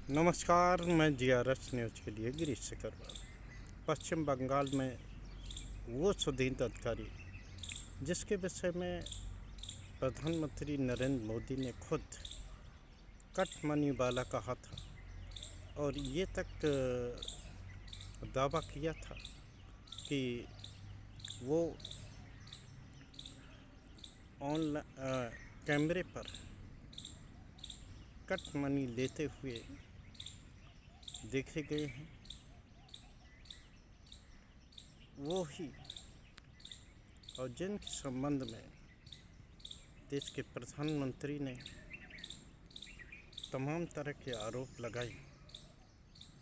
नमस्कार, मैं GRS news के लिए गिरीश सिकरवार। पश्चिम बंगाल में वो सुदीन अधिकारी जिसके विषय में प्रधानमंत्री नरेंद्र मोदी ने खुद कट मनी वाला कहा था और ये तक दावा किया था कि वो ऑनलाइन कैमरे पर कट मनी लेते हुए देखे गए हैं। वो ही और जिनके संबंध में देश के प्रधानमंत्री ने तमाम तरह के आरोप लगाए,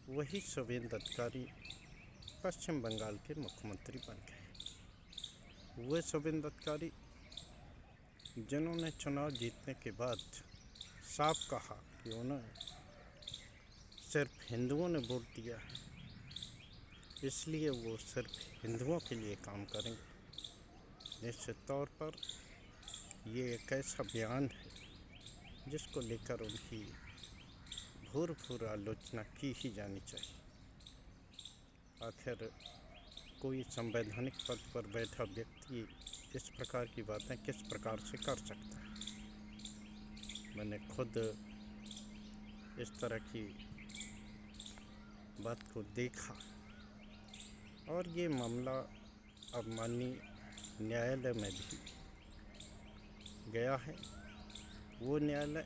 वही शुभेंदु अधिकारी पश्चिम बंगाल के मुख्यमंत्री बन गए। वे शुभेंदु अधिकारी जिन्होंने चुनाव जीतने के बाद साफ कहा कि उन्हें सिर्फ हिंदुओं ने वोट दिया है, इसलिए वो सिर्फ हिंदुओं के लिए काम करेंगे। निश्चित तौर पर ये एक ऐसा बयान है जिसको लेकर उनकी भूर आलोचना की ही जानी चाहिए। आखिर कोई संवैधानिक पद पर बैठा व्यक्ति इस प्रकार की बातें किस प्रकार से कर सकता है। मैंने खुद इस तरह की बात को देखा और ये मामला अब माननीय न्यायालय में भी गया है। वो न्यायालय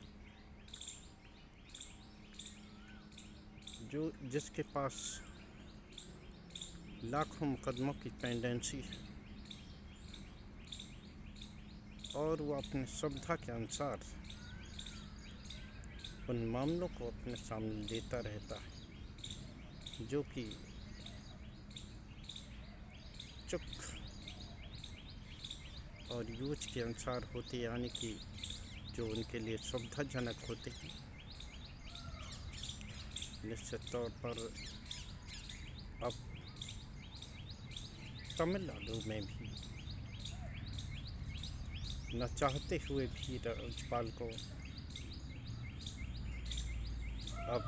जिसके पास लाखों मुकदमों की पेंडेंसी है और वो अपने सुविधा के अनुसार उन मामलों को अपने सामने लेता रहता है जो कि चुक और यूज के अनुसार होते, यानी कि जो उनके लिए सुविधाजनक होते हैं। निश्चित तौर पर अब तमिलनाडु में भी न चाहते हुए भी राज्यपाल को अब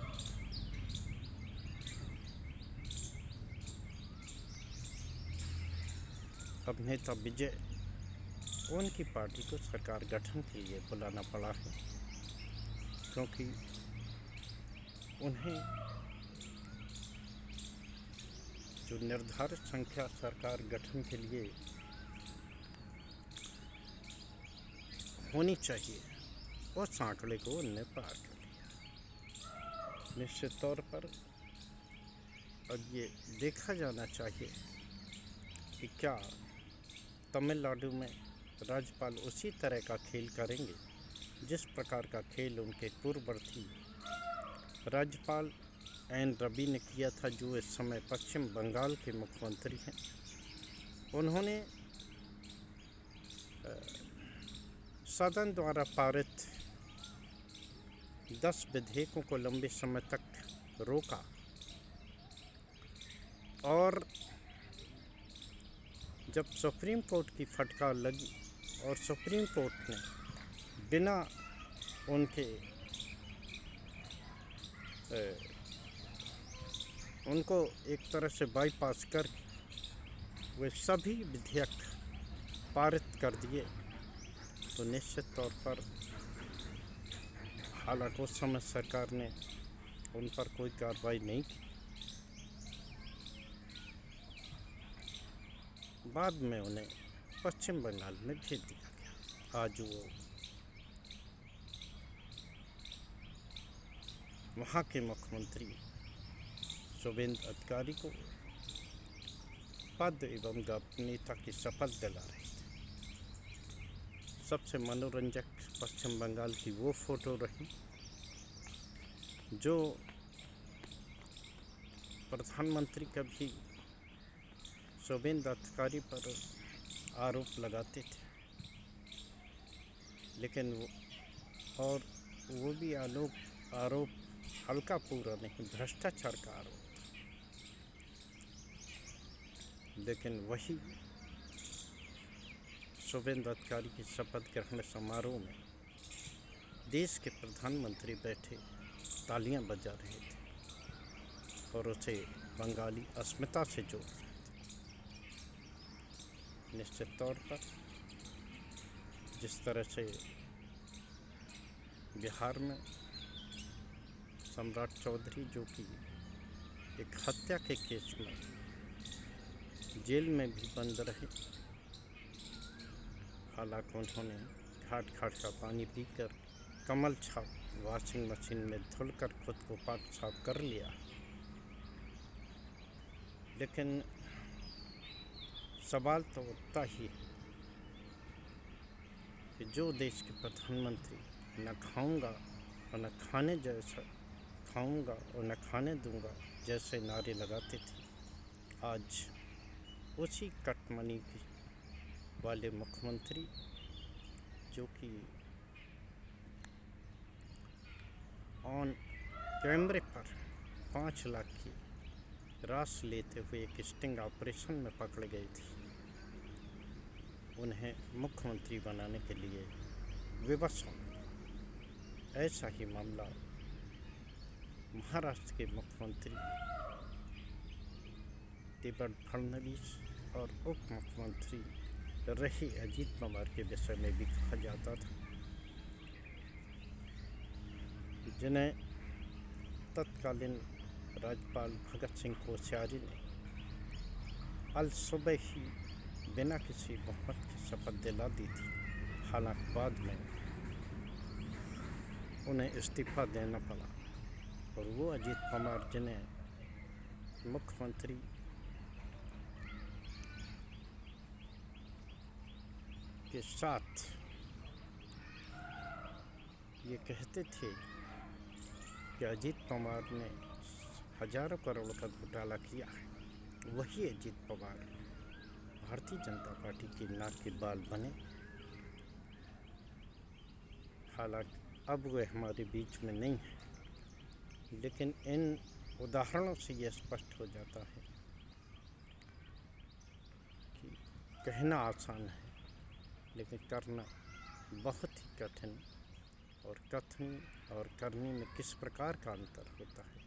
अभिनेता विजय उनकी पार्टी को सरकार गठन के लिए बुलाना पड़ा है, क्योंकि उन्हें जो निर्धारित संख्या सरकार गठन के लिए होनी चाहिए उस आंकड़े को उनने पार कर लिया। निश्चित तौर पर अब ये देखा जाना चाहिए कि क्या तमिलनाडु में राज्यपाल उसी तरह का खेल करेंगे जिस प्रकार का खेल उनके पूर्ववर्ती राज्यपाल एन रवि ने किया था, जो इस समय पश्चिम बंगाल के मुख्यमंत्री हैं। उन्होंने सदन द्वारा पारित 10 विधेयकों को लंबे समय तक रोका और जब सुप्रीम कोर्ट की फटकार लगी और सुप्रीम कोर्ट ने बिना उनको एक तरह से बाईपास करके वे सभी विधेयक पारित कर दिए, तो निश्चित तौर पर हालांकि उस समय सरकार ने उन पर कोई कार्रवाई नहीं की। बाद में उन्हें पश्चिम बंगाल में भेज दिया गया। आज वो वहाँ के मुख्यमंत्री शुभेंदु अधिकारी को पद एवं गोपनीयता की शपथ दिला रहे थे। सबसे मनोरंजक पश्चिम बंगाल की वो फोटो रही जो प्रधानमंत्री कभी शुभेंदु अधिकारी पर आरोप लगाते थे, लेकिन वो भी आरोप हल्का पूरा नहीं, भ्रष्टाचार का आरोप था। लेकिन वही शुभेंदु अधिकारी की शपथ ग्रहण समारोह में देश के प्रधानमंत्री बैठे तालियां बजा रहे थे और उसे बंगाली अस्मिता से जोड़ रहे थे। निश्चित तौर पर जिस तरह से बिहार में सम्राट चौधरी, जो कि एक हत्या के केस में जेल में भी बंद रहे, हालांकि उन्होंने घाट घाट का पानी पीकर कमल छाप वॉशिंग मशीन में धुलकर खुद को पाक साफ कर लिया, लेकिन सवाल तो उतना ही है कि जो देश के प्रधानमंत्री न खाऊंगा और न खाने जैसा खाऊंगा और न खाने दूंगा जैसे नारे लगाते थे, आज उसी कटमनी वाले मुख्यमंत्री जो कि ऑन कैमरे पर 5 लाख की राश लेते हुए एक स्टिंग ऑपरेशन में पकड़ गई थी, उन्हें मुख्यमंत्री बनाने के लिए विवश होना। ऐसा ही मामला महाराष्ट्र के मुख्यमंत्री देवेंद्र फडणवीस और उप मुख्यमंत्री रहे अजीत पवार के विषय में भी कहा जाता था, जिन्हें तत्कालीन राज्यपाल भगत सिंह कोश्यारी ने अल सुबह ही बिना किसी बहुमत की शपथ दिला दी थी। हालांकि बाद में उन्हें इस्तीफा देना पड़ा और वो अजीत पवार, जिन्हें मुख्यमंत्री के साथ ये कहते थे कि अजीत पवार ने हजारों करोड़ का घोटाला किया है, वही अजीत पवार भारतीय जनता पार्टी की नाक के बाल बने। हालांकि अब वे हमारे बीच में नहीं है, लेकिन इन उदाहरणों से यह स्पष्ट हो जाता है कि कहना आसान है लेकिन करना बहुत ही कठिन, और कथन और करने में किस प्रकार का अंतर होता है,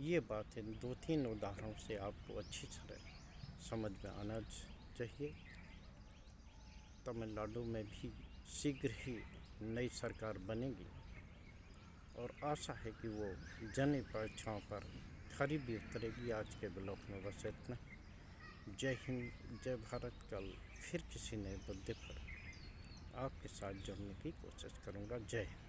ये बात इन 2-3 उदाहरणों से आपको अच्छी तरह समझ में आना चाहिए। तमिलनाडु में भी शीघ्र ही नई सरकार बनेगी और आशा है कि वो जन इच्छाओं पर खरी भी उतरेगी। आज के ब्लॉग में बस इतना। जय हिंद, जय भारत। कल फिर किसी नए मुद्दे पर आपके साथ जुड़ने की कोशिश करूँगा। जय हिंद।